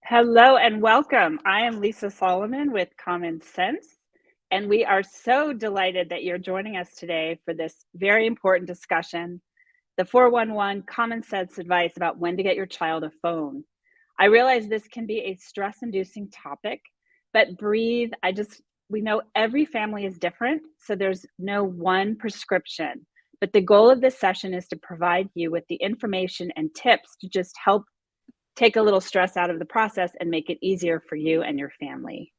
Hello and welcome. I am Lisa Solomon with Common Sense, and we are so delighted that you're joining us today for this very important discussion, the 411 Common Sense advice about when to get your child a phone. I realize this can be a stress-inducing topic, but breathe. We know every family is different, so there's no one prescription. But the goal of this session is to provide you with the information and tips to just help take a little stress out of the process and make it easier for you and your family.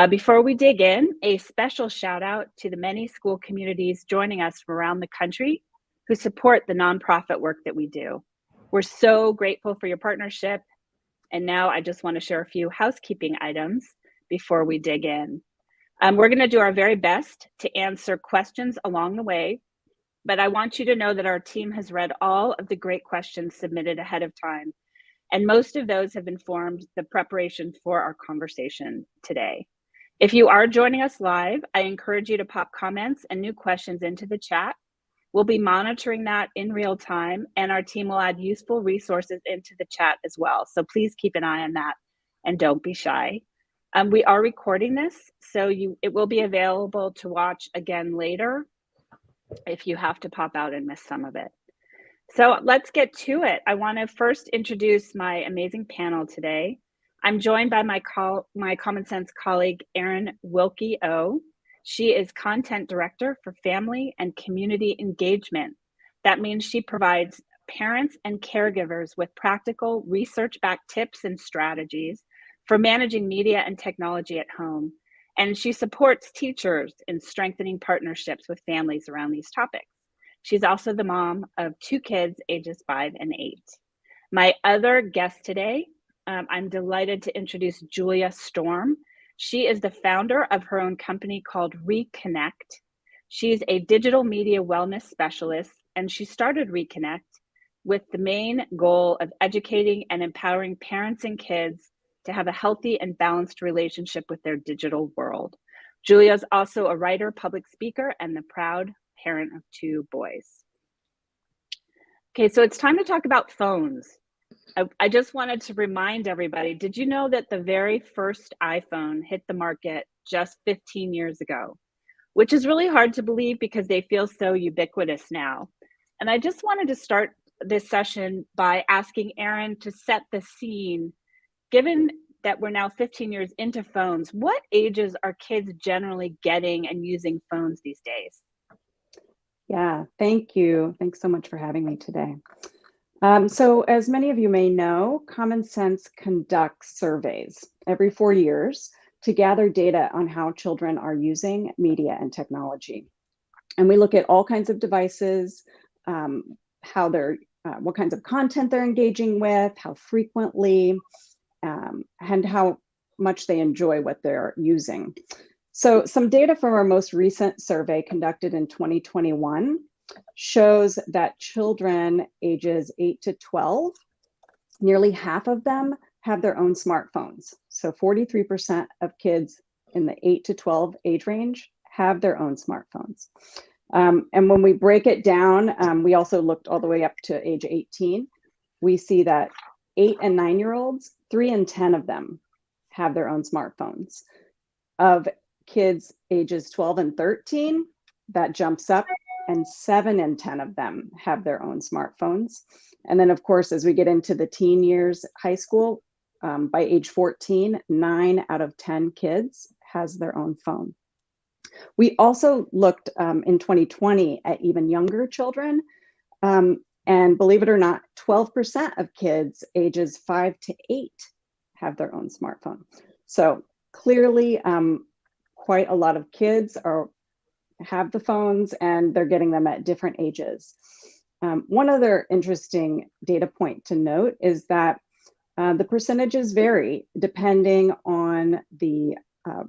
Before we dig in, a special shout out to the many school communities joining us from around the country who support the nonprofit work that we do. We're so grateful for your partnership. And now I just want to share a few housekeeping items before we dig in. We're going to do our very best to answer questions along the way, but I want you to know that our team has read all of the great questions submitted ahead of time, and most of those have informed the preparation for our conversation today. If you are joining us live, I encourage you to pop comments and new questions into the chat. We'll be monitoring that in real time, and our team will add useful resources into the chat as well. So please keep an eye on that and don't be shy. We are recording this, so it will be available to watch again later if you have to pop out and miss some of it. So let's get to it. I want to first introduce my amazing panel today. I'm joined by my Common Sense colleague, Erin Wilkey O. She is Content Director for Family and Community Engagement. That means she provides parents and caregivers with practical research-backed tips and strategies for managing media and technology at home. And she supports teachers in strengthening partnerships with families around these topics. She's also the mom of 2 kids, ages 5 and 8. My other guest today, I'm delighted to introduce Julia Storm. She is the founder of her own company called ReConnect. She's a digital media wellness specialist, and she started ReConnect with the main goal of educating and empowering parents and kids to have a healthy and balanced relationship with their digital world. Julia is also a writer, public speaker, and the proud parent of 2 boys. Okay, so it's time to talk about phones. I just wanted to remind everybody, did you know that the very first iPhone hit the market just 15 years ago? Which is really hard to believe because they feel so ubiquitous now. And I just wanted to start this session by asking Erin to set the scene. Given that we're now 15 years into phones, what ages are kids generally getting and using phones these days? Yeah, thank you. Thanks so much for having me today. So as many of you may know, Common Sense conducts surveys every 4 years to gather data on how children are using media and technology. And we look at all kinds of devices, what kinds of content they're engaging with, how frequently, and how much they enjoy what they're using. So some data from our most recent survey conducted in 2021 shows that children ages 8 to 12, nearly half of them have their own smartphones. So 43% of kids in the 8 to 12 age range have their own smartphones. And when we break it down, we also looked all the way up to age 18. We see that 8 and 9-year-olds, 3 in 10 of them have their own smartphones. Of kids ages 12 and 13, that jumps up, and 7 in 10 of them have their own smartphones. And then, of course, as we get into the teen years, high school, by age 14, 9 out of 10 kids has their own phone. We also looked in 2020 at even younger children. And believe it or not, 12% of kids ages 5 to 8 have their own smartphone. So clearly, quite a lot of kids have the phones, and they're getting them at different ages. One other interesting data point to note is that the percentages vary depending on the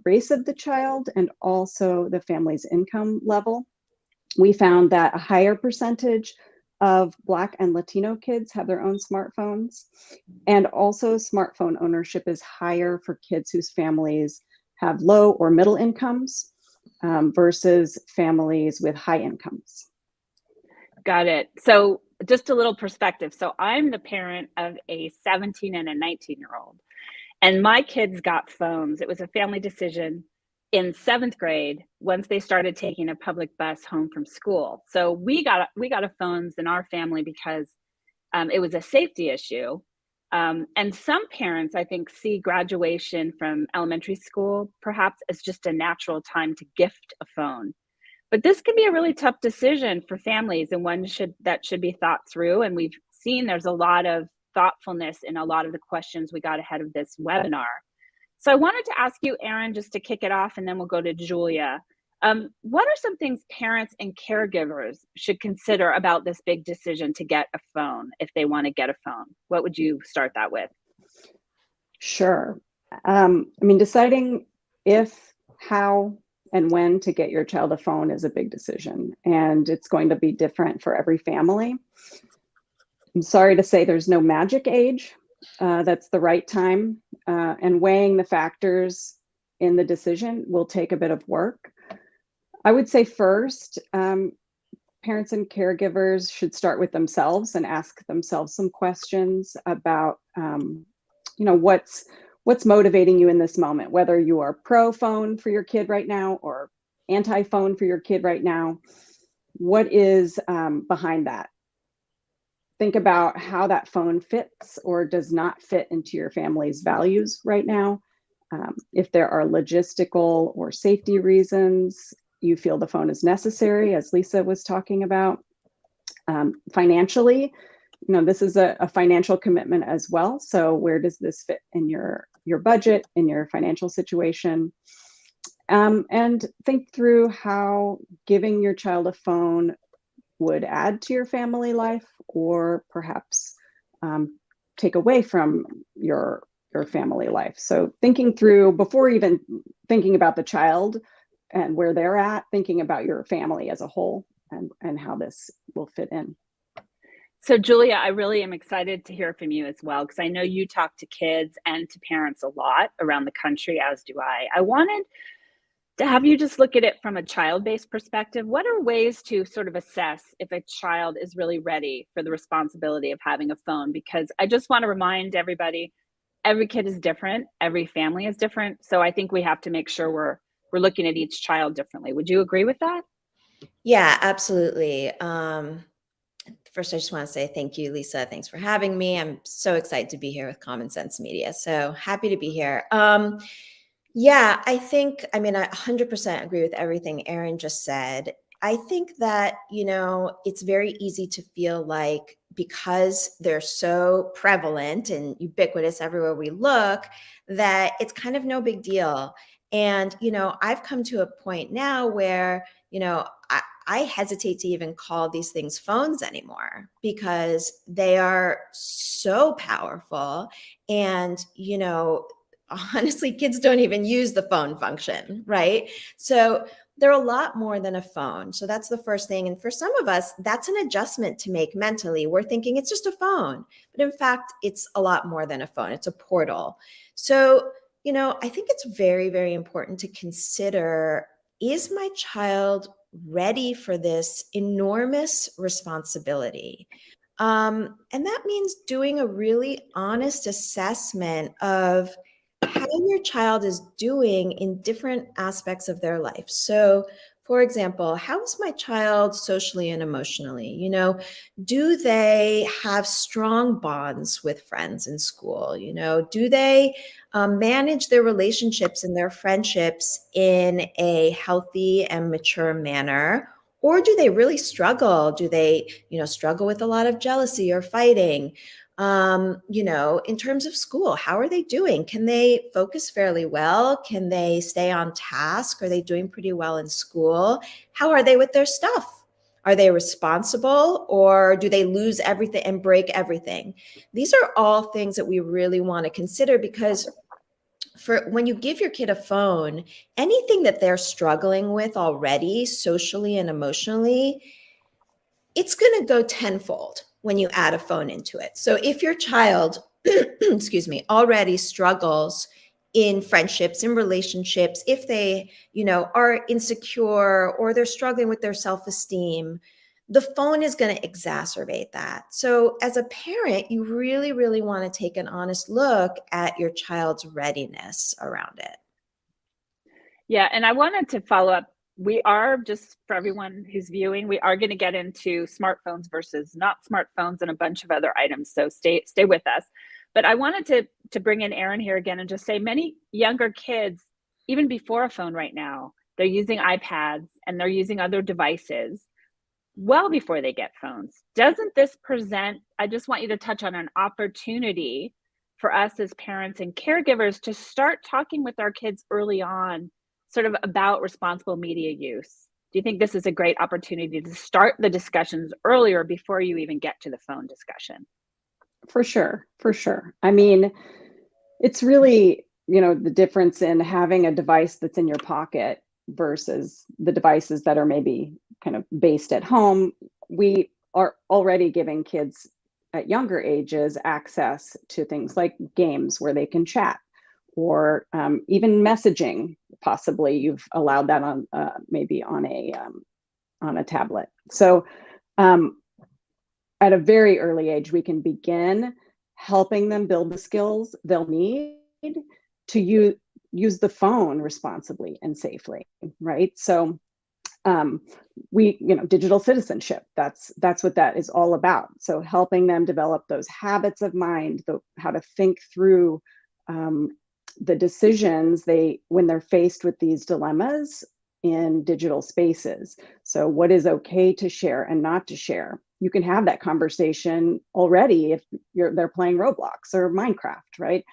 race of the child and also the family's income level. We found that a higher percentage of Black and Latino kids have their own smartphones, and also smartphone ownership is higher for kids whose families have low or middle incomes versus families with high incomes. Got it. So just a little perspective. So I'm the parent of a 17 and a 19-year-old. And my kids got phones. It was a family decision in 7th grade once they started taking a public bus home from school. So we got a phones in our family because it was a safety issue. And some parents, I think, see graduation from elementary school perhaps as just a natural time to gift a phone. But this can be a really tough decision for families, and one that should be thought through. And we've seen there's a lot of thoughtfulness in a lot of the questions we got ahead of this webinar. So I wanted to ask you, Erin, just to kick it off, and then we'll go to Julia. What are some things parents and caregivers should consider about this big decision to get a phone if they want to get a phone? What would you start that with? Sure. Deciding if, how, and when to get your child a phone is a big decision, and it's going to be different for every family. I'm sorry to say there's no magic age that's the right time, and weighing the factors in the decision will take a bit of work. I would say first, parents and caregivers should start with themselves and ask themselves some questions about, what's motivating you in this moment, whether you are pro phone for your kid right now or anti-phone for your kid right now. What is behind that? Think about how that phone fits or does not fit into your family's values right now. If there are logistical or safety reasons you feel the phone is necessary, as Lisa was talking about. Financially, this is a financial commitment as well. So where does this fit in your budget, in your financial situation? And think through how giving your child a phone would add to your family life, or perhaps take away from your family life. So thinking through, before even thinking about the child and where they're at, thinking about your family as a whole and how this will fit in. So Julia, I really am excited to hear from you as well, because I know you talk to kids and to parents a lot around the country, as do I. I wanted to have you just look at it from a child-based perspective. What are ways to sort of assess if a child is really ready for the responsibility of having a phone? Because I just want to remind everybody, every kid is different, every family is different. So I think we have to make sure we're looking at each child differently. Would you agree with that? Yeah, absolutely. First, I just want to say thank you, Lisa. Thanks for having me. I'm so excited to be here with Common Sense Media. So happy to be here. Yeah, I 100% agree with everything Erin just said. I think that, it's very easy to feel like because they're so prevalent and ubiquitous everywhere we look, that it's kind of no big deal. And, I've come to a point now where, I hesitate to even call these things phones anymore because they are so powerful. And, honestly, kids don't even use the phone function, right? So they're a lot more than a phone. So that's the first thing. And for some of us, that's an adjustment to make mentally. We're thinking it's just a phone, but in fact, it's a lot more than a phone. It's a portal. So, I think it's very, very important to consider, is my child ready for this enormous responsibility? And that means doing a really honest assessment of how your child is doing in different aspects of their life. So, for example, how is my child socially and emotionally? Do they have strong bonds with friends in school? Do they manage their relationships and their friendships in a healthy and mature manner? Or do they really struggle? Do they, struggle with a lot of jealousy or fighting? In terms of school, how are they doing? Can they focus fairly well? Can they stay on task? Are they doing pretty well in school? How are they with their stuff? Are they responsible, or do they lose everything and break everything? These are all things that we really want to consider, because for when you give your kid a phone, anything that they're struggling with already socially and emotionally, it's going to go tenfold when you add a phone into it. So if your child, excuse me, already struggles in friendships, in relationships, if they, are insecure or they're struggling with their self-esteem, the phone is going to exacerbate that. So as a parent, you really, really want to take an honest look at your child's readiness around it. Yeah, and I wanted to follow up. We are, just for everyone who's viewing, we are going to get into smartphones versus not smartphones and a bunch of other items. So stay with us. But I wanted to bring in Erin here again and just say many younger kids, even before a phone right now, they're using iPads and they're using other devices well before they get phones. Doesn't this present, I just want you to touch on an opportunity for us as parents and caregivers to start talking with our kids early on, sort of about responsible media use? Do you think this is a great opportunity to start the discussions earlier before you even get to the phone discussion? For sure, for sure. I mean, it's really, the difference in having a device that's in your pocket versus the devices that are maybe kind of based at home. We are already giving kids at younger ages access to things like games where they can chat, or even messaging. Possibly you've allowed that on maybe on a tablet. So at a very early age, we can begin helping them build the skills they'll need to use the phone responsibly and safely, right? So digital citizenship, that's what that is all about. So helping them develop those habits of mind, how to think through the decisions when they're faced with these dilemmas in digital spaces. So what is okay to share and not to share? You can have that conversation already if they're playing Roblox or Minecraft, right?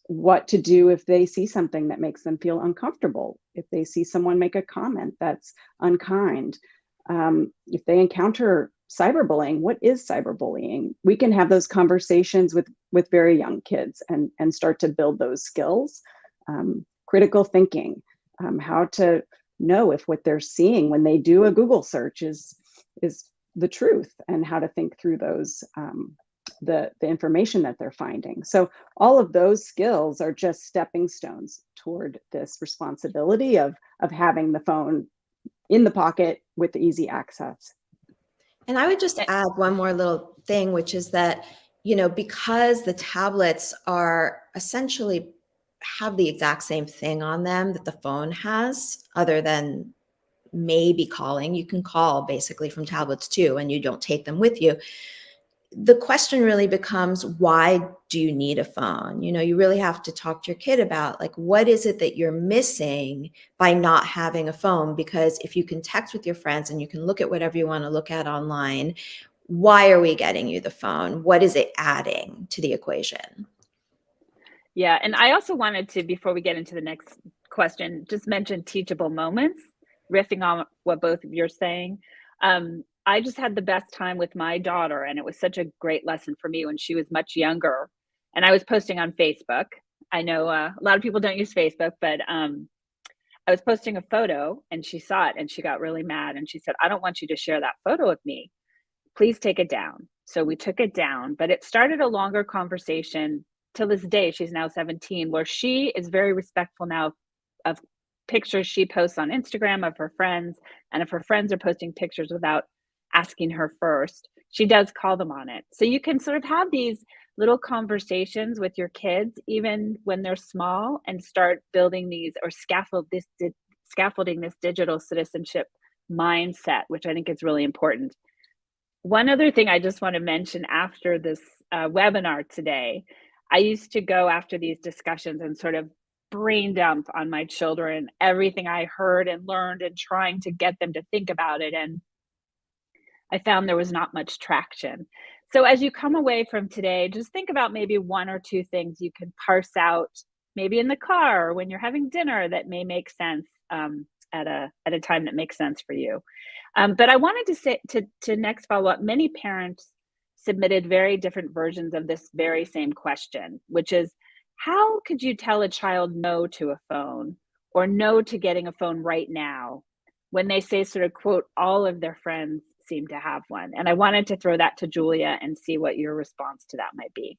What to do if they see something that makes them feel uncomfortable, if they see someone make a comment that's unkind, if they encounter cyberbullying. What is cyberbullying? We can have those conversations with very young kids and start to build those skills. Critical thinking, how to know if what they're seeing when they do a Google search is the truth, and how to think through those the information that they're finding. So all of those skills are just stepping stones toward this responsibility of having the phone in the pocket with easy access. And I would just add one more little thing, which is that, because the tablets are essentially have the exact same thing on them that the phone has, other than maybe calling. You can call basically from tablets too, and you don't take them with you. The question really becomes, why do you need a phone? You really have to talk to your kid about, like, what is it that you're missing by not having a phone? Because if you can text with your friends and you can look at whatever you want to look at online, why are we getting you the phone? What is it adding to the equation? Yeah, and I also wanted to, before we get into the next question, just mention teachable moments, riffing on what both of you are saying. I just had the best time with my daughter, and it was such a great lesson for me when she was much younger. And I was posting on Facebook. I know a lot of people don't use Facebook, but I was posting a photo and she saw it and she got really mad. And she said, "I don't want you to share that photo with me. Please take it down." So we took it down, but it started a longer conversation. Till this day, she's now 17, where she is very respectful now of pictures she posts on Instagram of her friends. And if her friends are posting pictures without asking her first, she does call them on it. So you can sort of have these little conversations with your kids, even when they're small, and start building these, or scaffolding this digital citizenship mindset, which I think is really important. One other thing I just want to mention after this webinar today, I used to go after these discussions and sort of brain dump on my children everything I heard and learned, and trying to get them to think about it. And I found there was not much traction. So as you come away from today, just think about maybe one or two things you can parse out, maybe in the car or when you're having dinner, that may make sense at a time that makes sense for you. But I wanted to say to next follow up. Many parents submitted very different versions of this very same question, which is, how could you tell a child no to a phone, or no to getting a phone right now, when they say, sort of quote, all of their friends seem to have one? And I wanted to throw that to Julia and see what your response to that might be.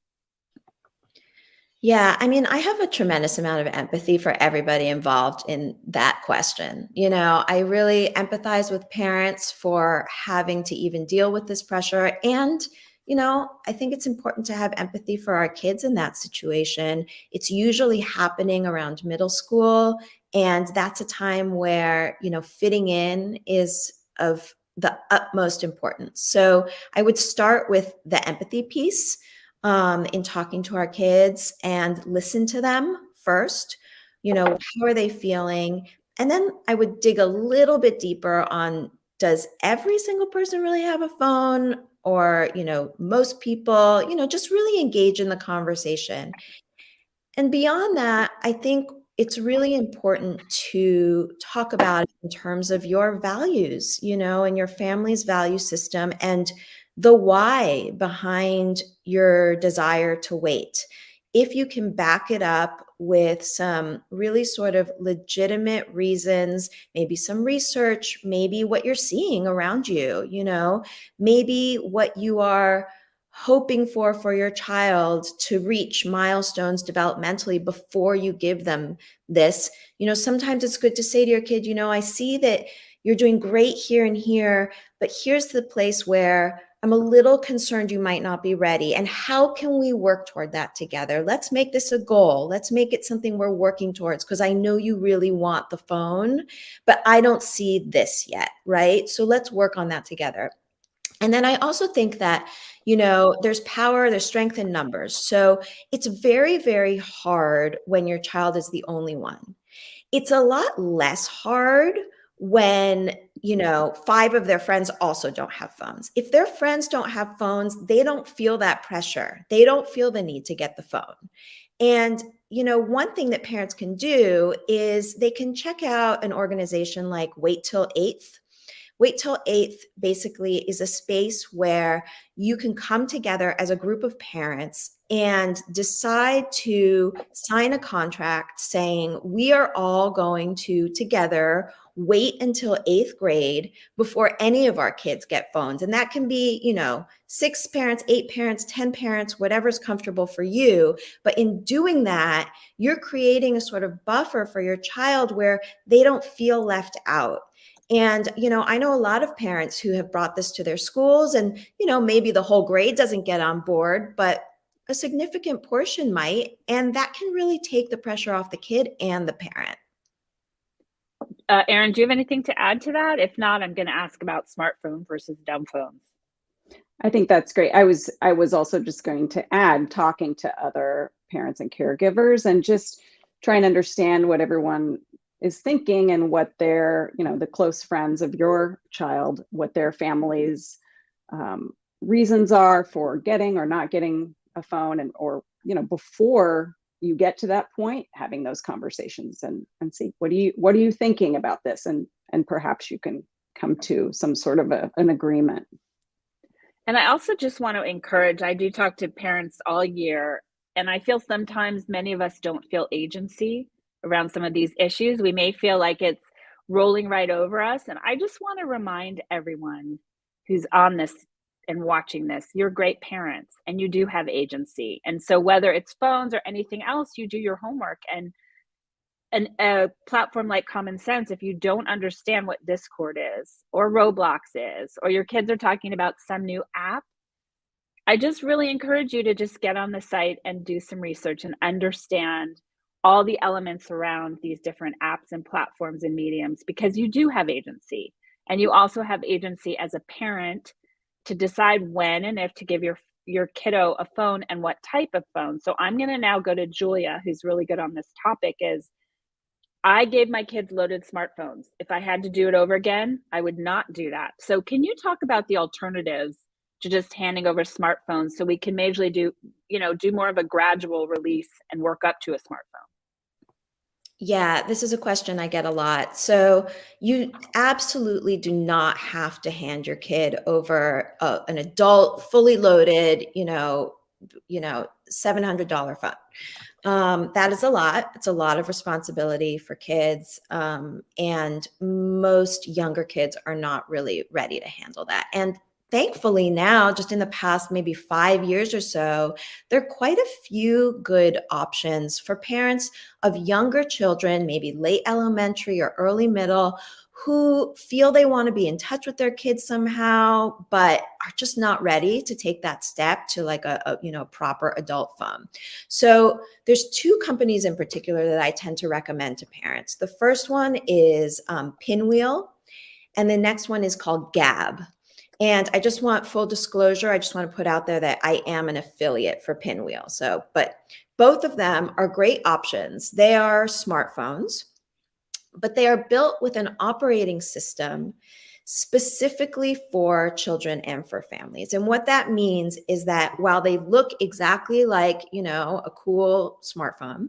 Yeah, I mean, I have a tremendous amount of empathy for everybody involved in that question. I really empathize with parents for having to even deal with this pressure. And, I think it's important to have empathy for our kids in that situation. It's usually happening around middle school. And that's a time where, fitting in is of the utmost importance. So I would start with the empathy piece in talking to our kids and listen to them first. How are they feeling? And then I would dig a little bit deeper on, does every single person really have a phone? Or, most people, just really engage in the conversation. And beyond that, I think it's really important to talk about it in terms of your values, and your family's value system and the why behind your desire to wait. If you can back it up with some really sort of legitimate reasons, maybe some research, maybe what you're seeing around you, maybe what you are hoping for your child to reach milestones developmentally before you give them this. Sometimes it's good to say to your kid, I see that you're doing great here and here, but here's the place where I'm a little concerned you might not be ready. And how can we work toward that together? Let's make this a goal. Let's make it something we're working towards, because I know you really want the phone, but I don't see this yet, right? So let's work on that together. And then I also think that, there's power, there's strength in numbers. So it's very, very hard when your child is the only one. It's a lot less hard when, 5 of their friends also don't have phones. If their friends don't have phones, they don't feel that pressure. They don't feel the need to get the phone. And, one thing that parents can do is they can check out an organization like Wait Till 8th. Wait Till 8th basically is a space where you can come together as a group of parents and decide to sign a contract saying we are all going to together wait until 8th grade before any of our kids get phones. And that can be, 6 parents, 8 parents, 10 parents, whatever's comfortable for you. But in doing that, you're creating a sort of buffer for your child where they don't feel left out. And, I know a lot of parents who have brought this to their schools and, maybe the whole grade doesn't get on board, but a significant portion might. And that can really take the pressure off the kid and the parent. Erin, do you have anything to add to that? If not, I'm going to ask about smartphone versus dumb phones. I think that's great. I was also just going to add, talking to other parents and caregivers and just try and understand what everyone is thinking and what their, the close friends of your child, what their family's reasons are for getting or not getting a phone, and or before you get to that point, having those conversations and see what are you thinking about this, and perhaps you can come to some sort of an agreement. And I also just want to encourage, I do talk to parents all year, and I feel sometimes many of us don't feel agency around some of these issues. We may feel like it's rolling right over us. And I just want to remind everyone who's on this and watching this, you're great parents and you do have agency. And so whether it's phones or anything else, you do your homework. And a platform like Common Sense, if you don't understand what Discord is or Roblox is, or your kids are talking about some new app, I just really encourage you to just get on the site and do some research and understand all the elements around these different apps and platforms and mediums, because you do have agency. And you also have agency as a parent to decide when and if to give your kiddo a phone and what type of phone. So I'm going to now go to Julia, who's really good on this topic. Is I gave my kids loaded smartphones. If I had to do it over again, I would not do that. So can you talk about the alternatives to just handing over smartphones so we can majorly do more of a gradual release and work up to a smartphone? Yeah, this is a question I get a lot. So you absolutely do not have to hand your kid over an adult, fully loaded, $700 phone. That is a lot. It's a lot of responsibility for kids. And most younger kids are not really ready to handle that. And thankfully now, just in the past maybe 5 years or so, there are quite a few good options for parents of younger children, maybe late elementary or early middle, who feel they want to be in touch with their kids somehow, but are just not ready to take that step to like a proper adult phone. So there's two companies in particular that I tend to recommend to parents. The first one is Pinwheel, and the next one is called Gab. And I just want full disclosure. I just want to put out there that I am an affiliate for Pinwheel. So, but both of them are great options. They are smartphones, but they are built with an operating system specifically for children and for families. And what that means is that while they look exactly like, a cool smartphone,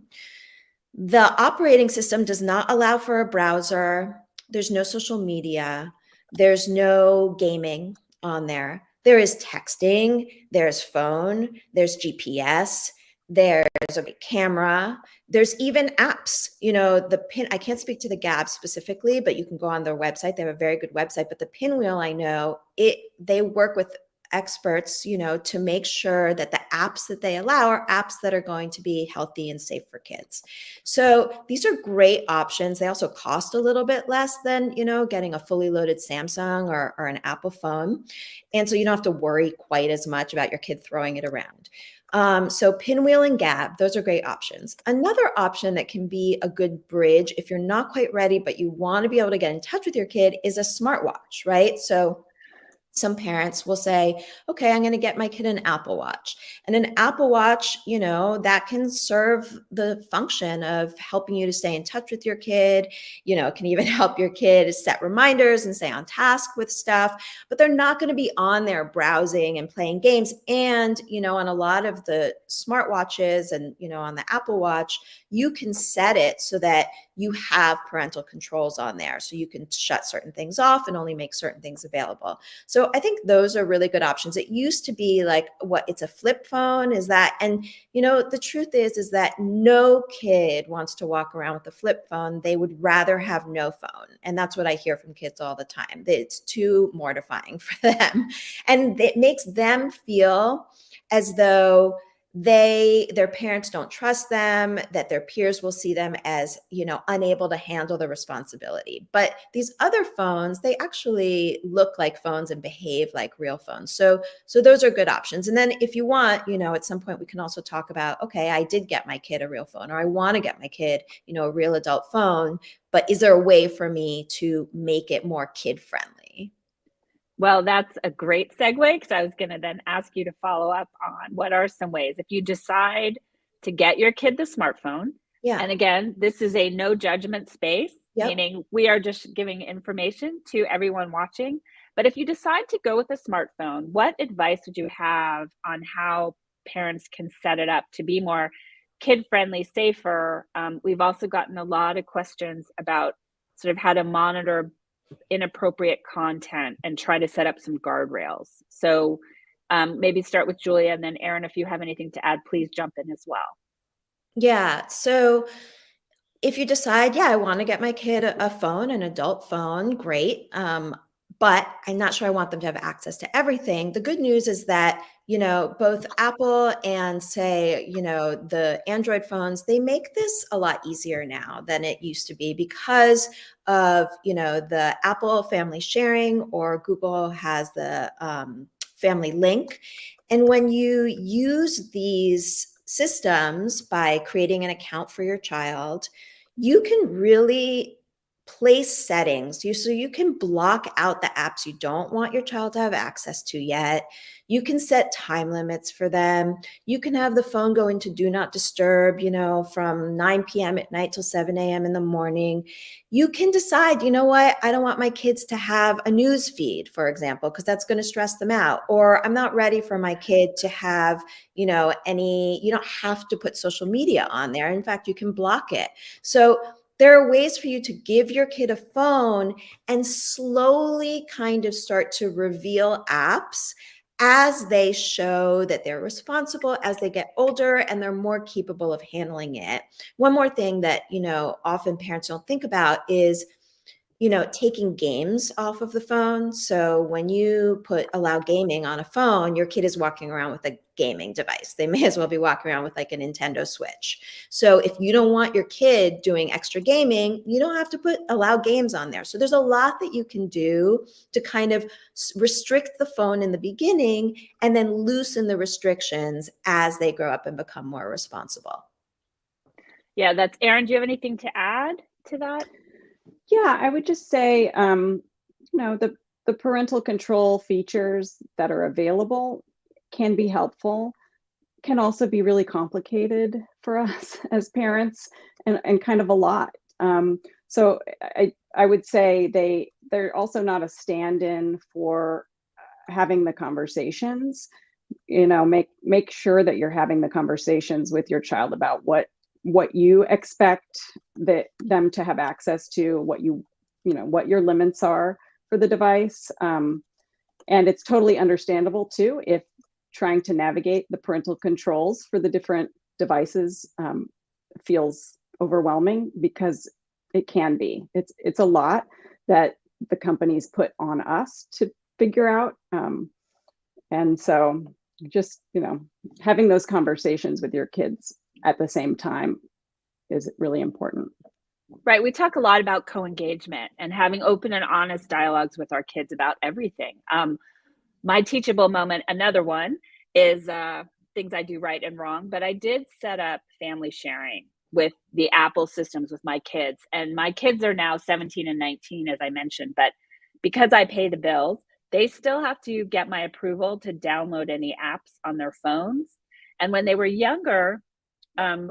the operating system does not allow for a browser. There's no social media. There's no gaming on there. There is texting, there's phone, there's GPS, there's a camera, there's even apps. I can't speak to the Gab specifically, but you can go on their website. They have a very good website. But the Pinwheel, I know, they work with experts, to make sure that the apps that they allow are apps that are going to be healthy and safe for kids. So these are great options. They also cost a little bit less than, getting a fully loaded Samsung or an Apple phone. And so you don't have to worry quite as much about your kid throwing it around. So Pinwheel and Gab, those are great options. Another option that can be a good bridge if you're not quite ready, but you want to be able to get in touch with your kid, is a smartwatch, right? So some parents will say, okay, I'm going to get my kid an Apple Watch. And an Apple Watch, that can serve the function of helping you to stay in touch with your kid. It can even help your kid set reminders and stay on task with stuff, but they're not going to be on there browsing and playing games. And, on a lot of the smartwatches and, on the Apple Watch, you can set it so that you have parental controls on there. So you can shut certain things off and only make certain things available. So I think those are really good options. It used to be like, it's a flip phone, is that? And, the truth is that no kid wants to walk around with a flip phone. They would rather have no phone. And that's what I hear from kids all the time. It's too mortifying for them. And it makes them feel as though their parents don't trust them, that their peers will see them as, unable to handle the responsibility. But these other phones, they actually look like phones and behave like real phones. So those are good options. And then if you want, at some point we can also talk about, okay, I did get my kid a real phone, or I want to get my kid, a real adult phone, but is there a way for me to make it more kid friendly? Well, that's a great segue, because I was going to then ask you to follow up on what are some ways if you decide to get your kid the smartphone. Yeah. And again, this is a no judgment space, Yep. meaning we are just giving information to everyone watching. But if you decide to go with a smartphone, what advice would you have on how parents can set it up to be more kid friendly, safer? We've also gotten a lot of questions about sort of how to monitor inappropriate content and try to set up some guardrails. So maybe start with Julia, and then Erin, if you have anything to add, please jump in as well. Yeah. So if you decide, I want to get my kid a phone, an adult phone, great. But I'm not sure I want them to have access to everything. The good news is that, both Apple and say, the Android phones, they make this a lot easier now than it used to be because of, the Apple family sharing, or Google has the family link. And when you use these systems by creating an account for your child, you can really place settings. So you can block out the apps you don't want your child to have access to yet. You can set time limits for them. You can have the phone go into do not disturb, from 9 p.m. at night till 7 a.m. in the morning. You can decide, I don't want my kids to have a news feed, for example, because that's going to stress them out. Or I'm not ready for my kid to have, you don't have to put social media on there. In fact, you can block it. So there are ways for you to give your kid a phone and slowly kind of start to reveal apps as they show that they're responsible, as they get older and they're more capable of handling it. One more thing that, often parents don't think about is taking games off of the phone. So when you allow gaming on a phone, your kid is walking around with a gaming device. They may as well be walking around with like a Nintendo Switch. So if you don't want your kid doing extra gaming, you don't have to allow games on there. So there's a lot that you can do to kind of restrict the phone in the beginning and then loosen the restrictions as they grow up and become more responsible. Yeah, that's Erin. Do you have anything to add to that? Yeah, I would just say, the parental control features that are available can be helpful, can also be really complicated for us as parents, and kind of a lot. So I would say they're also not a stand-in for having the conversations. Make sure that you're having the conversations with your child about what you expect them to have access to, what your limits are for the device. And it's totally understandable too if trying to navigate the parental controls for the different devices feels overwhelming, because it can be. It's a lot that the companies put on us to figure out. And so just, having those conversations with your kids at the same time is really important. Right. We talk a lot about co-engagement and having open and honest dialogues with our kids about everything. My teachable moment, another one, is things I do right and wrong, but I did set up family sharing with the Apple systems with my kids. And my kids are now 17 and 19, as I mentioned, but because I pay the bills, they still have to get my approval to download any apps on their phones. And when they were younger,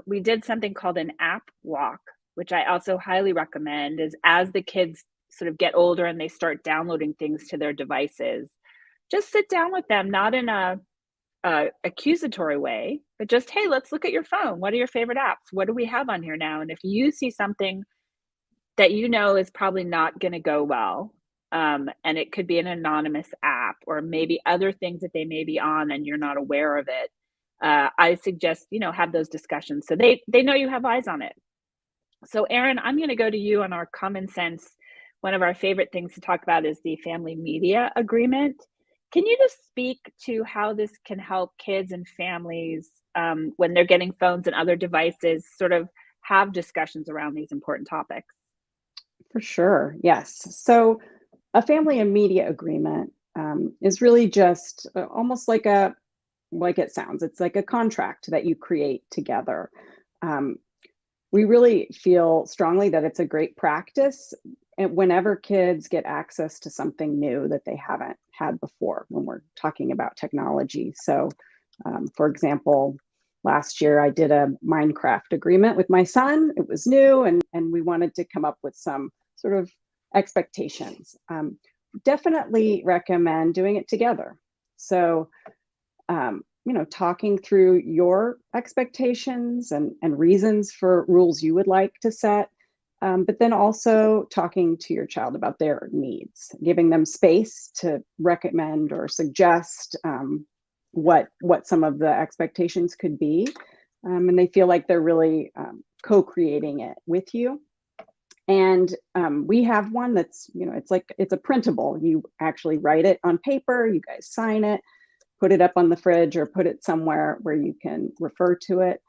we did something called an app walk, which I also highly recommend. Is as the kids sort of get older and they start downloading things to their devices, just sit down with them, not in a accusatory way, but just, hey, let's look at your phone. What are your favorite apps? What do we have on here now? And if you see something that is probably not going to go well, and it could be an anonymous app or maybe other things that they may be on and you're not aware of it, I suggest, have those discussions so they know you have eyes on it. So Erin, I'm going to go to you on our common sense. One of our favorite things to talk about is the family media agreement. Can you just speak to how this can help kids and families when they're getting phones and other devices sort of have discussions around these important topics? For sure, yes. So a family and media agreement is really just almost like it sounds. It's like a contract that you create together. We really feel strongly that it's a great practice whenever kids get access to something new that they haven't had before when we're talking about technology. So, for example, last year I did a Minecraft agreement with my son. It was new, and we wanted to come up with some sort of expectations. Definitely recommend doing it together. So, talking through your expectations and reasons for rules you would like to set, but then also talking to your child about their needs, giving them space to recommend or suggest what some of the expectations could be, and they feel like they're really co-creating it with you. And we have one that's, it's a printable. You actually write it on paper, you guys sign it, put it up on the fridge or put it somewhere where you can refer to it.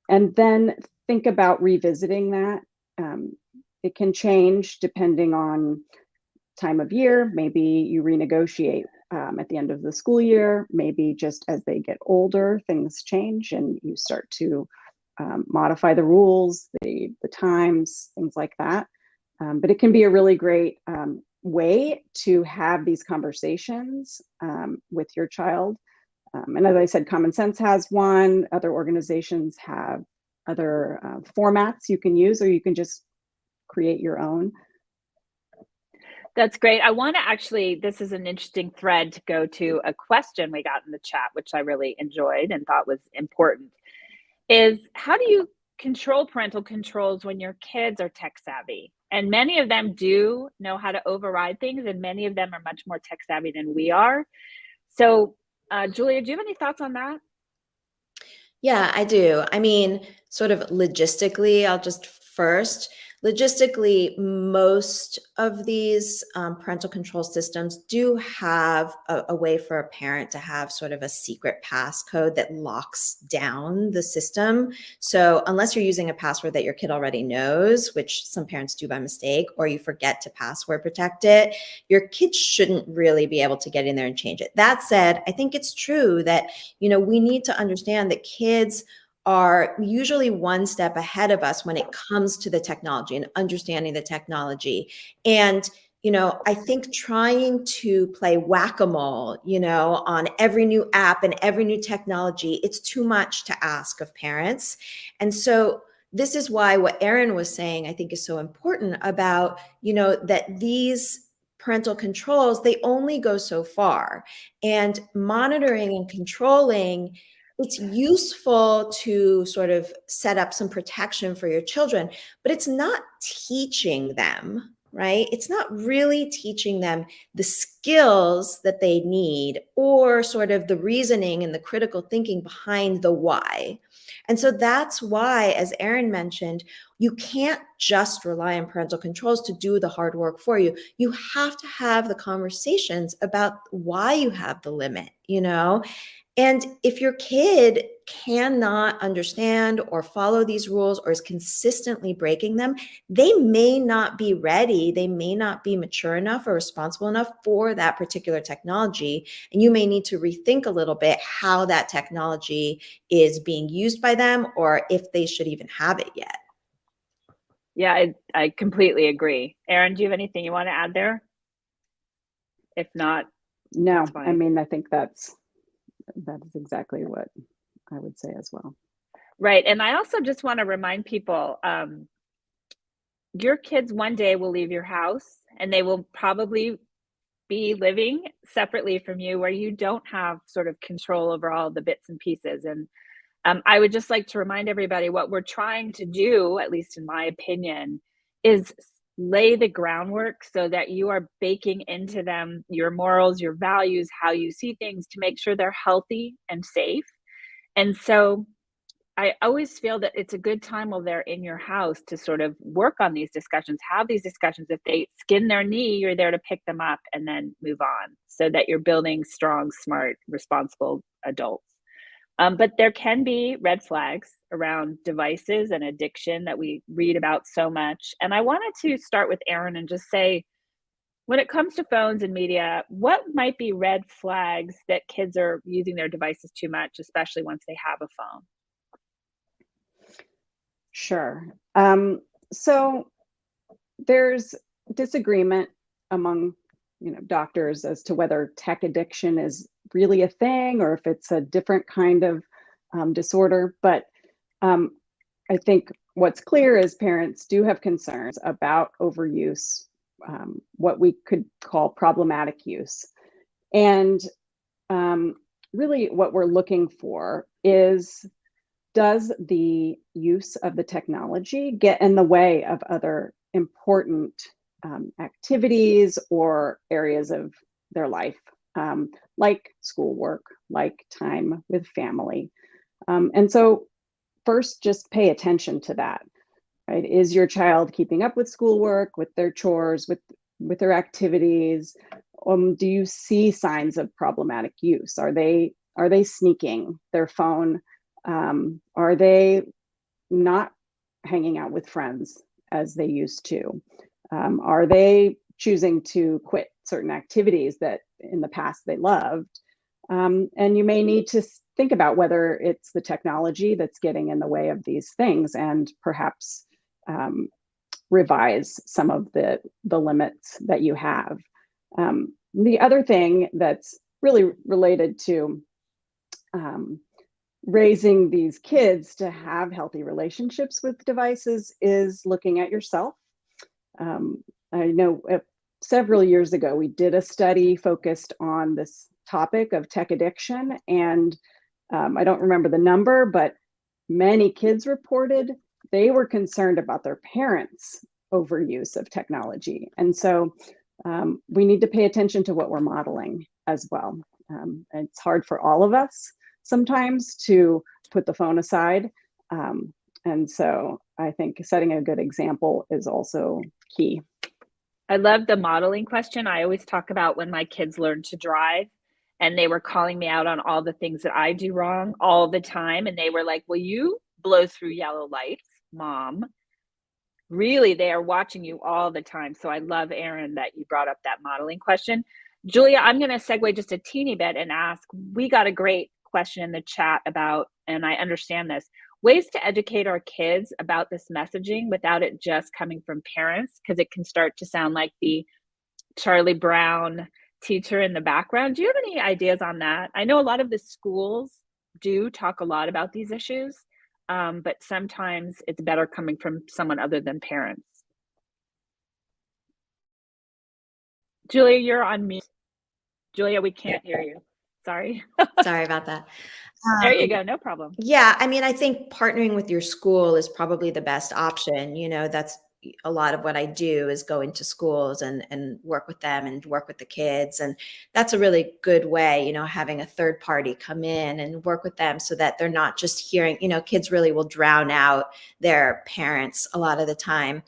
And then think about revisiting that. It can change depending on time of year. Maybe you renegotiate at the end of the school year. Maybe just as they get older, things change and you start to modify the rules, the times, things like that. But it can be a really great way to have these conversations with your child. And as I said, Common Sense has one. Other organizations have other formats you can use, or you can just create your own. That's great. I want to actually, this is an interesting thread to go to a question we got in the chat, which I really enjoyed and thought was important, is how do you control parental controls when your kids are tech savvy? And many of them do know how to override things, and many of them are much more tech savvy than we are. So, Julia, do you have any thoughts on that? Yeah, I do. I mean, sort of logistically, I'll just first logistically, most of these parental control systems do have a way for a parent to have sort of a secret passcode that locks down the system. So unless you're using a password that your kid already knows, which some parents do by mistake, or you forget to password protect it, your kid shouldn't really be able to get in there and change it. That said, I think it's true that, we need to understand that kids are usually one step ahead of us when it comes to the technology and understanding the technology. And, I think trying to play whack-a-mole, on every new app and every new technology, it's too much to ask of parents. And so this is why what Erin was saying, I think, is so important about, that these parental controls, they only go so far. And monitoring and controlling, it's useful to sort of set up some protection for your children, but it's not teaching them, right? It's not really teaching them the skills that they need or sort of the reasoning and the critical thinking behind the why. And so that's why, as Erin mentioned, you can't just rely on parental controls to do the hard work for you. You have to have the conversations about why you have the limit, And if your kid cannot understand or follow these rules or is consistently breaking them, they may not be ready. They may not be mature enough or responsible enough for that particular technology. And you may need to rethink a little bit how that technology is being used by them or if they should even have it yet. Yeah, I completely agree. Erin, do you have anything you want to add there? If not, no, I mean, I think that is exactly what I would say as well. Right. And I also just want to remind people, your kids one day will leave your house and they will probably be living separately from you where you don't have sort of control over all the bits and pieces. And I would just like to remind everybody what we're trying to do, at least in my opinion, is lay the groundwork so that you are baking into them your morals, your values, how you see things to make sure they're healthy and safe. And so I always feel that it's a good time while they're in your house to sort of work on these discussions, have these discussions. If they skin their knee, you're there to pick them up and then move on so that you're building strong, smart, responsible adults. But there can be red flags around devices and addiction that we read about so much. And I wanted to start with Erin and just say, when it comes to phones and media, what might be red flags that kids are using their devices too much, especially once they have a phone? Sure. So there's disagreement among doctors as to whether tech addiction is really a thing or if it's a different kind of disorder. But I think what's clear is parents do have concerns about overuse, what we could call problematic use. And really what we're looking for is, does the use of the technology get in the way of other important activities or areas of their life, like schoolwork, like time with family? And so first, just pay attention to that, right? Is your child keeping up with schoolwork, with their chores, with their activities? Do you see signs of problematic use? Are they sneaking their phone? Are they not hanging out with friends as they used to? Are they choosing to quit certain activities that in the past they loved? And you may need to think about whether it's the technology that's getting in the way of these things and perhaps revise some of the limits that you have. The other thing that's really related to raising these kids to have healthy relationships with devices is looking at yourself. I know several years ago, we did a study focused on this topic of tech addiction. And I don't remember the number, but many kids reported they were concerned about their parents' overuse of technology. And so we need to pay attention to what we're modeling as well. It's hard for all of us sometimes to put the phone aside. And so I think setting a good example is also key. I love the modeling question. I always talk about when my kids learned to drive and they were calling me out on all the things that I do wrong all the time. And they were like, "Will you blow through yellow lights, mom?" Really, they are watching you all the time. So I love, Erin, that you brought up that modeling question. Julia, I'm going to segue just a teeny bit and ask, we got a great question in the chat about, and I understand this, ways to educate our kids about this messaging without it just coming from parents, because it can start to sound like the Charlie Brown teacher in the background. Do you have any ideas on that? I know a lot of the schools do talk a lot about these issues, but sometimes it's better coming from someone other than parents. Julia, you're on mute. Julia, we can't hear you. Sorry. Sorry about that. There you go. No problem. Yeah, I mean, I think partnering with your school is probably the best option. That's a lot of what I do is go into schools and work with them and work with the kids. And that's a really good way, having a third party come in and work with them so that they're not just hearing, kids really will drown out their parents a lot of the time.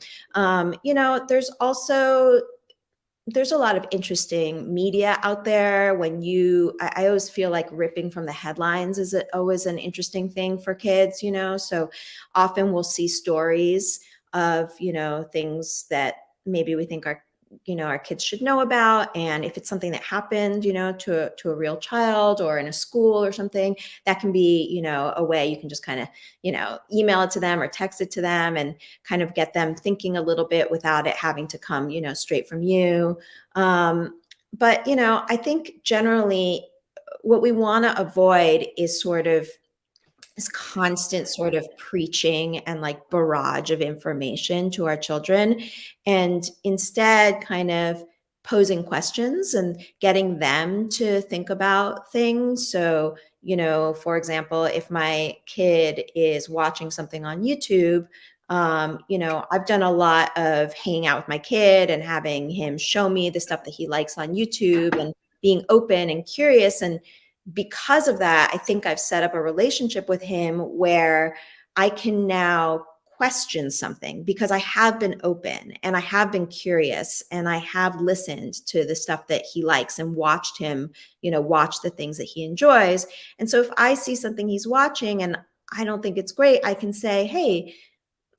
There's a lot of interesting media out there. I always feel like ripping from the headlines is always an interesting thing for kids, so often we'll see stories of, things that maybe we think our kids should know about. And if it's something that happened, to a real child or in a school or something, that can be, a way you can just kind of, email it to them or text it to them and kind of get them thinking a little bit without it having to come, straight from you. But, I think generally what we want to avoid is sort of this constant sort of preaching and like barrage of information to our children, and instead kind of posing questions and getting them to think about things. So, for example, if my kid is watching something on YouTube, I've done a lot of hanging out with my kid and having him show me the stuff that he likes on YouTube and being open and curious. And because of that, I think I've set up a relationship with him where I can now question something because I have been open and I have been curious and I have listened to the stuff that he likes and watched him, watch the things that he enjoys. And so if I see something he's watching and I don't think it's great, I can say, "Hey,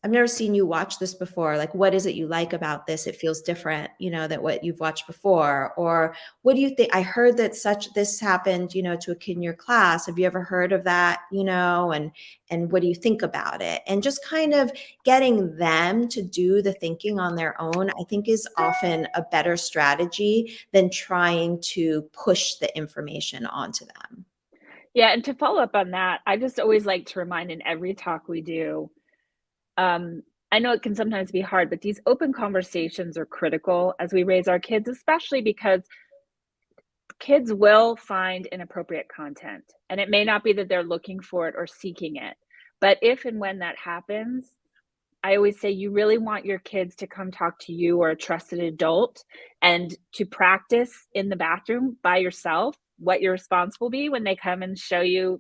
I've never seen you watch this before. Like, what is it you like about this? It feels different, than what you've watched before." Or, "What do you think? I heard that this happened, to a kid in your class. Have you ever heard of that? And what do you think about it?" And just kind of getting them to do the thinking on their own, I think is often a better strategy than trying to push the information onto them. Yeah, and to follow up on that, I just always like to remind in every talk we do, I know it can sometimes be hard, but these open conversations are critical as we raise our kids, especially because kids will find inappropriate content. And it may not be that they're looking for it or seeking it. But if and when that happens, I always say you really want your kids to come talk to you or a trusted adult and to practice in the bathroom by yourself what your response will be when they come and show you,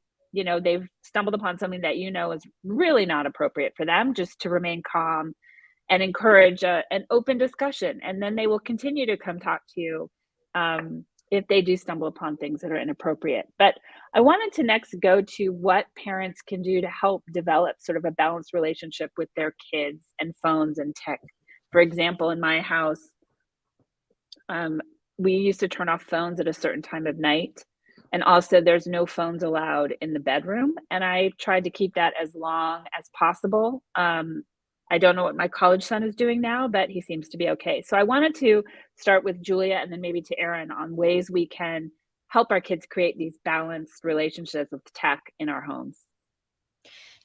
they've stumbled upon something that is really not appropriate for them, just to remain calm and encourage an open discussion. And then they will continue to come talk to you if they do stumble upon things that are inappropriate. But I wanted to next go to what parents can do to help develop sort of a balanced relationship with their kids and phones and tech. For example, in my house, we used to turn off phones at a certain time of night. And also there's no phones allowed in the bedroom. And I tried to keep that as long as possible. I don't know what my college son is doing now, but he seems to be okay. So I wanted to start with Julia and then maybe to Erin on ways we can help our kids create these balanced relationships with tech in our homes.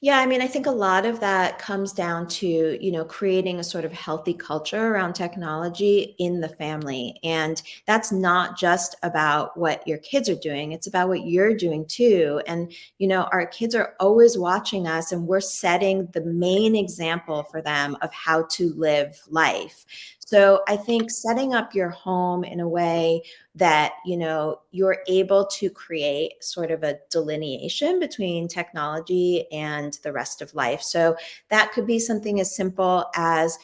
Yeah, I mean, I think a lot of that comes down to, creating a sort of healthy culture around technology in the family. And that's not just about what your kids are doing, it's about what you're doing too. And, our kids are always watching us and we're setting the main example for them of how to live life. So I think setting up your home in a way that, you're able to create sort of a delineation between technology and the rest of life. So that could be something as simple as,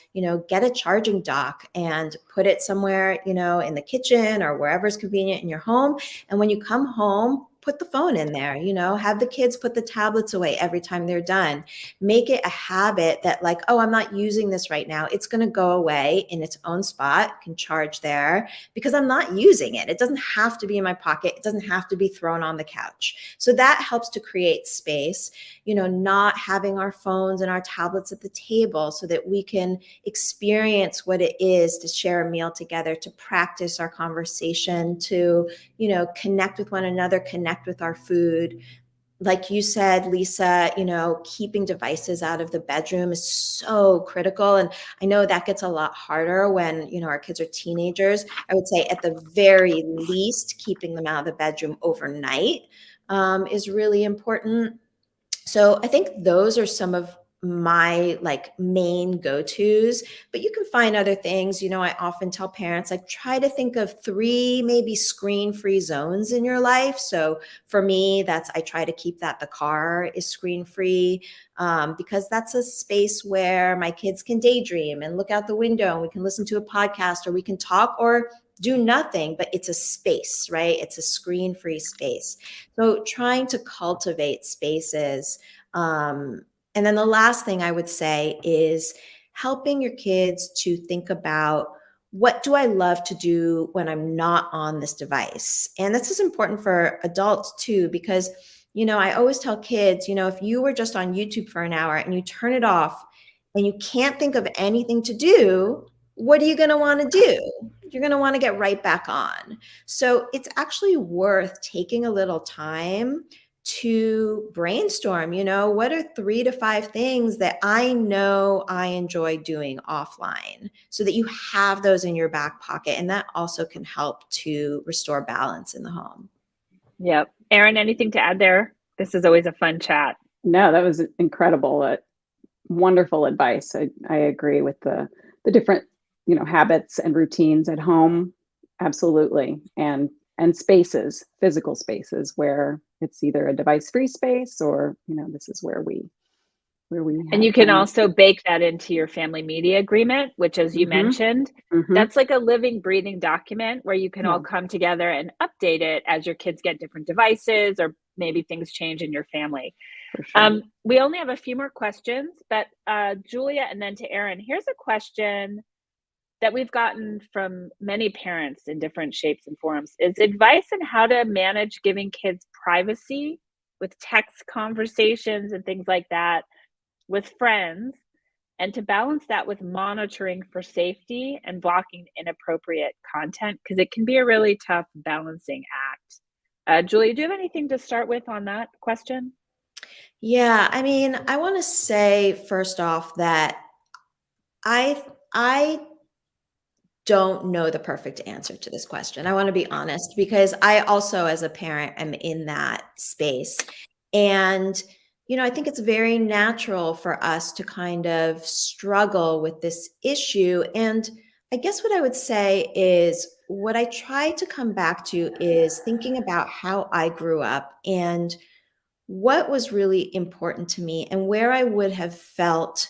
get a charging dock and put it somewhere, in the kitchen or wherever's convenient in your home. And when you come home, put the phone in there, have the kids put the tablets away every time they're done. Make it a habit that like, oh, I'm not using this right now. It's going to go away in its own spot, can charge there because I'm not using it. It doesn't have to be in my pocket. It doesn't have to be thrown on the couch. So that helps to create space, not having our phones and our tablets at the table so that we can experience what it is to share a meal together, to practice our conversation, to, connect with one another, connect with our food. Like you said, Lisa, keeping devices out of the bedroom is so critical. And I know that gets a lot harder when, our kids are teenagers. I would say at the very least, keeping them out of the bedroom overnight is really important. So I think those are some of my main go-tos, but you can find other things. I often tell parents, try to think of 3 maybe screen-free zones in your life. So for me, I try to keep that the car is screen-free because that's a space where my kids can daydream and look out the window and we can listen to a podcast or we can talk or do nothing, but it's a space, right? It's a screen-free space. So trying to cultivate spaces. And then the last thing I would say is helping your kids to think about, what do I love to do when I'm not on this device? And this is important for adults too, because, I always tell kids, if you were just on YouTube for an hour and you turn it off and you can't think of anything to do, what are you going to want to do? You're going to want to get right back on. So it's actually worth taking a little time to brainstorm, what are 3 to 5 things that I know I enjoy doing offline so that you have those in your back pocket. And that also can help to restore balance in the home. Yep. Erin, anything to add there? This is always a fun chat. No, that was incredible. Wonderful advice. I agree with the different, habits and routines at home. Absolutely. And spaces, physical spaces where it's either a device-free space or, this is where we and you can also bake that into your family media agreement, which, as you mentioned, that's like a living, breathing document where you can all come together and update it as your kids get different devices or maybe things change in your family. Sure. We only have a few more questions, but Julia, and then to Erin, here's a question that we've gotten from many parents in different shapes and forms. Is advice on how to manage giving kids privacy with text conversations and things like that with friends, and to balance that with monitoring for safety and blocking inappropriate content, because it can be a really tough balancing act. Julia, do you have anything to start with on that question? Yeah, I mean, I want to say first off that I don't know the perfect answer to this question. I want to be honest, because I also, as a parent, am in that space. And I think it's very natural for us to kind of struggle with this issue. And I guess what I would say is what I try to come back to is thinking about how I grew up and what was really important to me and where I would have felt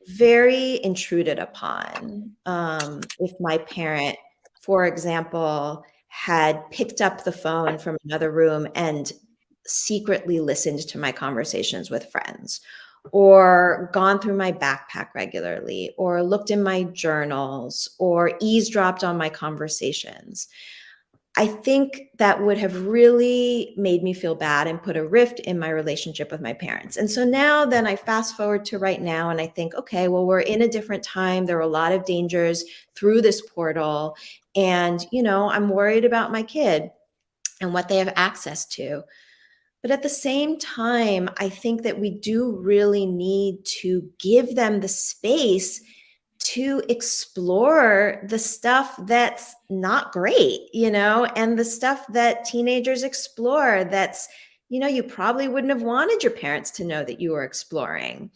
very intruded upon if my parent, for example, had picked up the phone from another room and secretly listened to my conversations with friends, or gone through my backpack regularly, or looked in my journals, or eavesdropped on my conversations. I think that would have really made me feel bad and put a rift in my relationship with my parents. And so now then I fast forward to right now and I think, okay, well, we're in a different time. There are a lot of dangers through this portal. And, I'm worried about my kid and what they have access to. But at the same time, I think that we do really need to give them the space to explore the stuff that's not great, and the stuff that teenagers explore that's, you probably wouldn't have wanted your parents to know that you were exploring.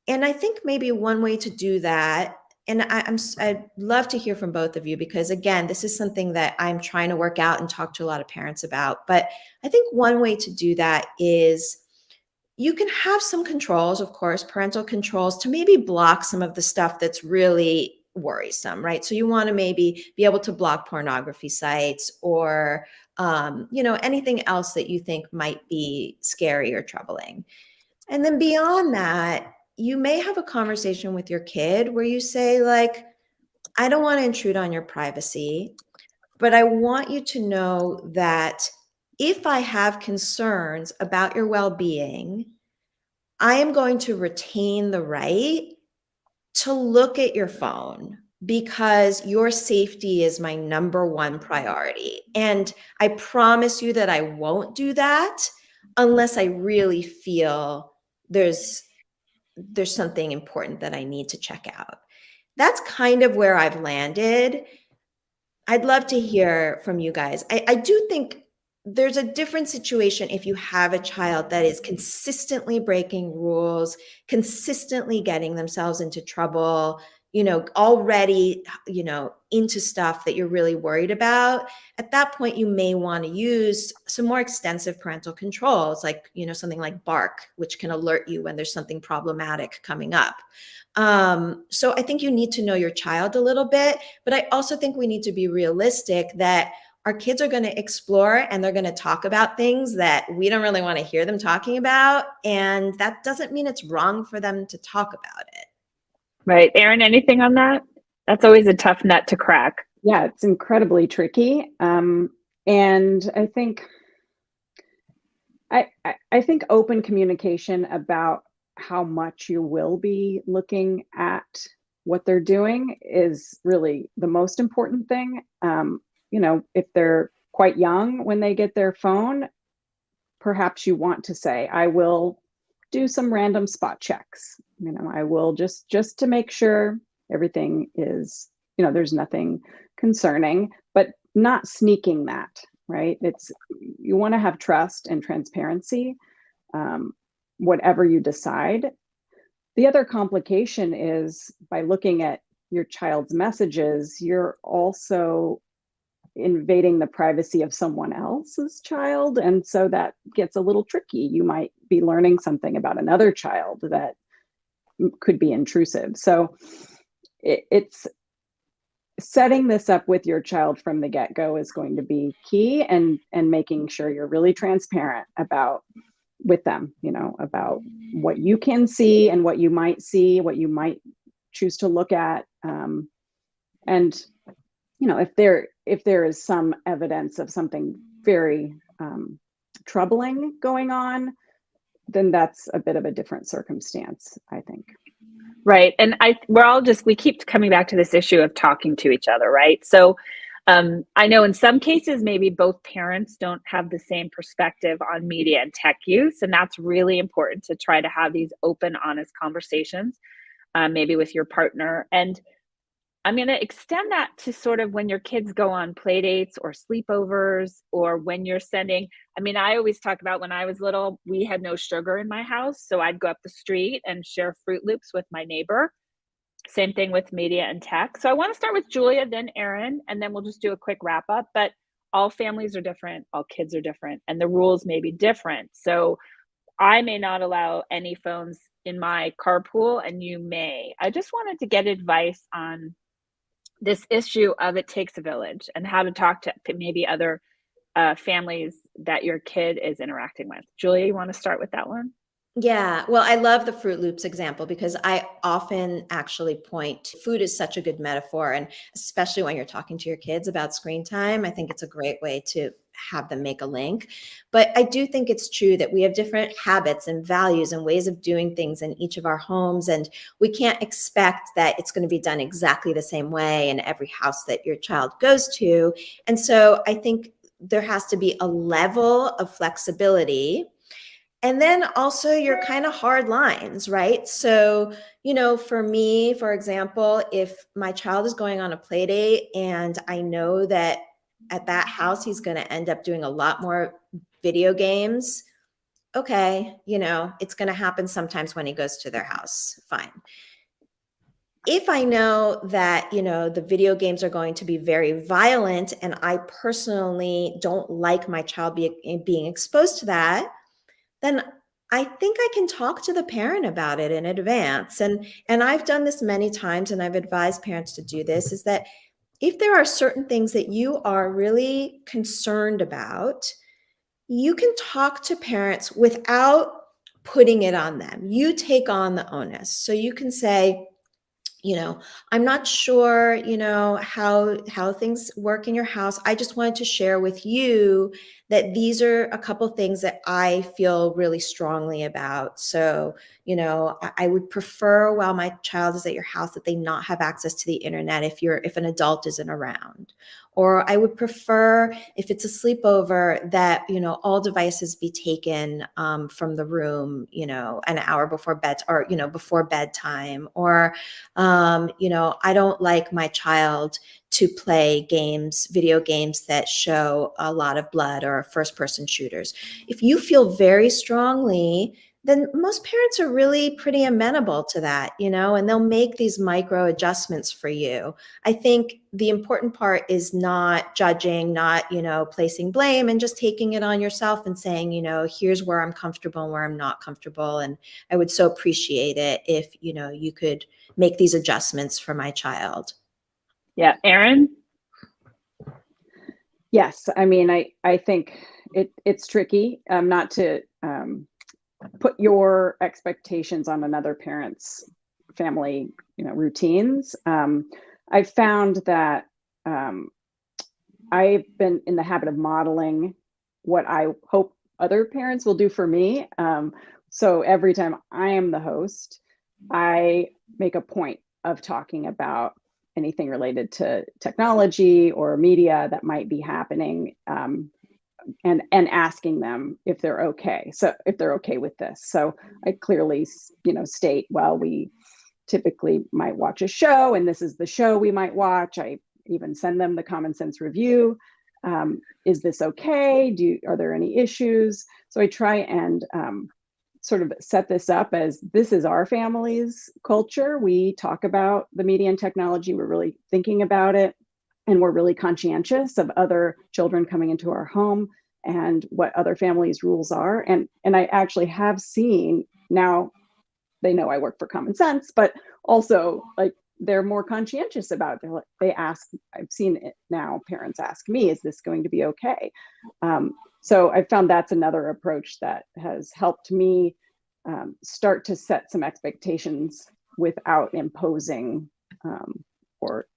And I think maybe one way to do that, and I'd love to hear from both of you, because again, this is something that I'm trying to work out and talk to a lot of parents about. But I think one way to do that is you can have some controls, of course, parental controls, to maybe block some of the stuff that's really worrisome, right? So you want to maybe be able to block pornography sites, or anything else that you think might be scary or troubling. And then beyond that, you may have a conversation with your kid where you say, like, I don't want to intrude on your privacy, but I want you to know that if I have concerns about your well-being, I am going to retain the right to look at your phone, because your safety is my number one priority. And I promise you that I won't do that unless I really feel there's something important that I need to check out. That's kind of where I've landed. I'd love to hear from you guys. I do think there's a different situation if you have a child that is consistently breaking rules, consistently getting themselves into trouble, already, into stuff that you're really worried about. At that point, you may want to use some more extensive parental controls, like, something like Bark, which can alert you when there's something problematic coming up. So I think you need to know your child a little bit, but I also think we need to be realistic that our kids are going to explore and they're going to talk about things that we don't really want to hear them talking about. And that doesn't mean it's wrong for them to talk about it. Right. Erin, anything on that? That's always a tough nut to crack. Yeah, it's incredibly tricky. And I think I think open communication about how much you will be looking at what they're doing is really the most important thing. If they're quite young when they get their phone, perhaps you want to say, I will do some random spot checks. I will just to make sure everything is, there's nothing concerning, but not sneaking that, right? You want to have trust and transparency, whatever you decide. The other complication is by looking at your child's messages, you're also invading the privacy of someone else's child. And so that gets a little tricky. You might be learning something about another child that could be intrusive. So it's setting this up with your child from the get-go is going to be key, and making sure you're really transparent with them, about what you can see and what you might see, what you might choose to look at. And if there is some evidence of something very troubling going on, then that's a bit of a different circumstance, I think. Right. And we keep coming back to this issue of talking to each other, right? So I know in some cases, maybe both parents don't have the same perspective on media and tech use. And that's really important to try to have these open, honest conversations, maybe with your partner. And I'm going to extend that to sort of when your kids go on play dates or sleepovers, or when you're I always talk about when I was little, we had no sugar in my house. So I'd go up the street and share Fruit Loops with my neighbor. Same thing with media and tech. So I want to start with Julia, then Erin, and then we'll just do a quick wrap up. But all families are different, all kids are different, and the rules may be different. So I may not allow any phones in my carpool, and you may. I just wanted to get advice on this issue of it takes a village, and how to talk to maybe other families that your kid is interacting with. Julia, you want to start with that one? Yeah, well, I love the Fruit Loops example, because I often actually point to food is such a good metaphor. And especially when you're talking to your kids about screen time, I think it's a great way to have them make a link. But I do think it's true that we have different habits and values and ways of doing things in each of our homes. And we can't expect that it's going to be done exactly the same way in every house that your child goes to. And so I think there has to be a level of flexibility. And then also your kind of hard lines, right? So, for me, for example, if my child is going on a play date and I know that at that house, he's going to end up doing a lot more video games. Okay. It's going to happen sometimes when he goes to their house. Fine. if I know that, the video games are going to be very violent and I personally don't like my child being exposed to that, then I think I can talk to the parent about it in advance. And I've done this many times, and I've advised parents to do this, is that if there are certain things that you are really concerned about, you can talk to parents without putting it on them. You take on the onus. So you can say, I'm not sure, how things work in your house. I just wanted to share with you that these are a couple things that I feel really strongly about. So, I would prefer while my child is at your house that they not have access to the internet if an adult isn't around. Or I would prefer, if it's a sleepover, that, all devices be taken from the room, an hour before bed, or, before bedtime. Or, I don't like my child to play video games that show a lot of blood or first person shooters. If you feel very strongly, then most parents are really pretty amenable to that, and they'll make these micro adjustments for you. I think the important part is not judging, not, placing blame, and just taking it on yourself and saying, here's where I'm comfortable and where I'm not comfortable. And I would so appreciate it if, you could make these adjustments for my child. Yeah. Erin? Yes. I mean, I think it's tricky not to put your expectations on another parent's family, routines. I found that I've been in the habit of modeling what I hope other parents will do for me. So every time I am the host, I make a point of talking about anything related to technology or media that might be happening, and asking them if they're okay. So if they're okay with this. So I clearly, state, well, we typically might watch a show, and this is the show we might watch. I even send them the common sense review. Is this okay? Are there any issues? So I try and sort of set this up as this is our family's culture. We talk about the media and technology. We're really thinking about it, and we're really conscientious of other children coming into our home and what other families' rules are. And I actually have seen, now they know I work for Common Sense, but also like they're more conscientious about it. They ask, I've seen it now, parents ask me, is this going to be okay? So I found that's another approach that has helped me start to set some expectations without imposing or,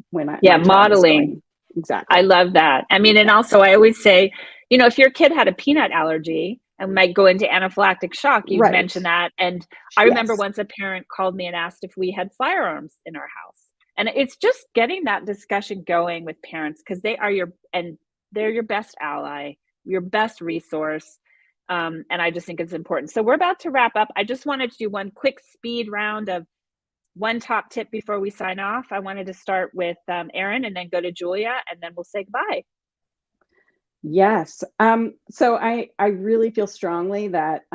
when my child is modeling. going. Exactly. I love that. I mean, and also I always say, if your kid had a peanut allergy and might go into anaphylactic shock, you mentioned that. And I remember once a parent called me and asked if we had firearms in our house. And it's just getting that discussion going with parents, because they're your best ally, your best resource. And I just think it's important. So we're about to wrap up. I just wanted to do one quick speed round of one top tip before we sign off. I wanted to start with Erin and then go to Julia, and then we'll say goodbye. Yes. So I really feel strongly that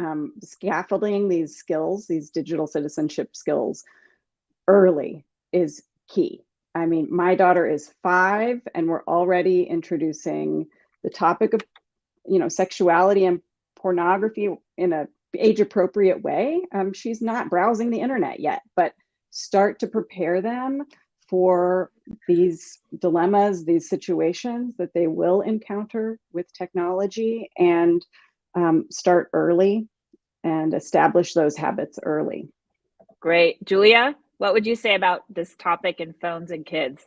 scaffolding these skills, these digital citizenship skills early is key. I mean, my daughter is 5 and we're already introducing the topic of, sexuality and pornography in a age appropriate way. She's not browsing the internet yet, but start to prepare them for these dilemmas, these situations that they will encounter with technology, and start early and establish those habits early. Great. Julia, what would you say about this topic in phones and kids?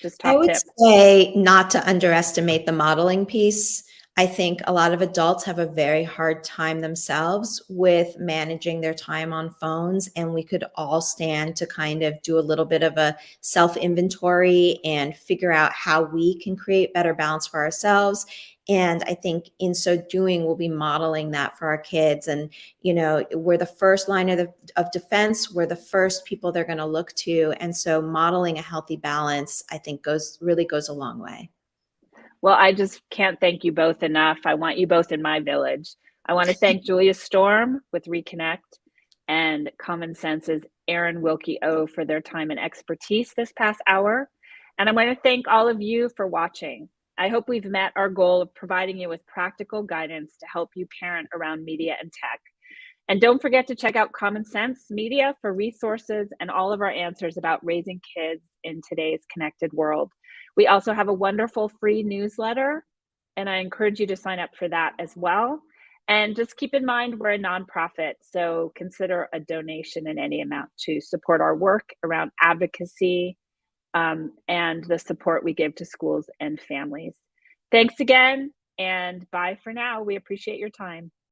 Just top I would tip. say not to underestimate the modeling piece. I think a lot of adults have a very hard time themselves with managing their time on phones, and we could all stand to kind of do a little bit of a self-inventory and figure out how we can create better balance for ourselves. And I think in so doing, we'll be modeling that for our kids. And, we're the first line of defense. We're the first people they're going to look to. And so modeling a healthy balance, I think really goes a long way. Well, I just can't thank you both enough. I want you both in my village. I want to thank Julia Storm with ReConnect and Common Sense's Erin, Wilkey for their time and expertise this past hour. And I want to thank all of you for watching. I hope we've met our goal of providing you with practical guidance to help you parent around media and tech. And don't forget to check out Common Sense Media for resources and all of our answers about raising kids in today's connected world. We also have a wonderful free newsletter, and I encourage you to sign up for that as well. And just keep in mind, we're a nonprofit, so consider a donation in any amount to support our work around advocacy and the support we give to schools and families. Thanks again, and bye for now. We appreciate your time.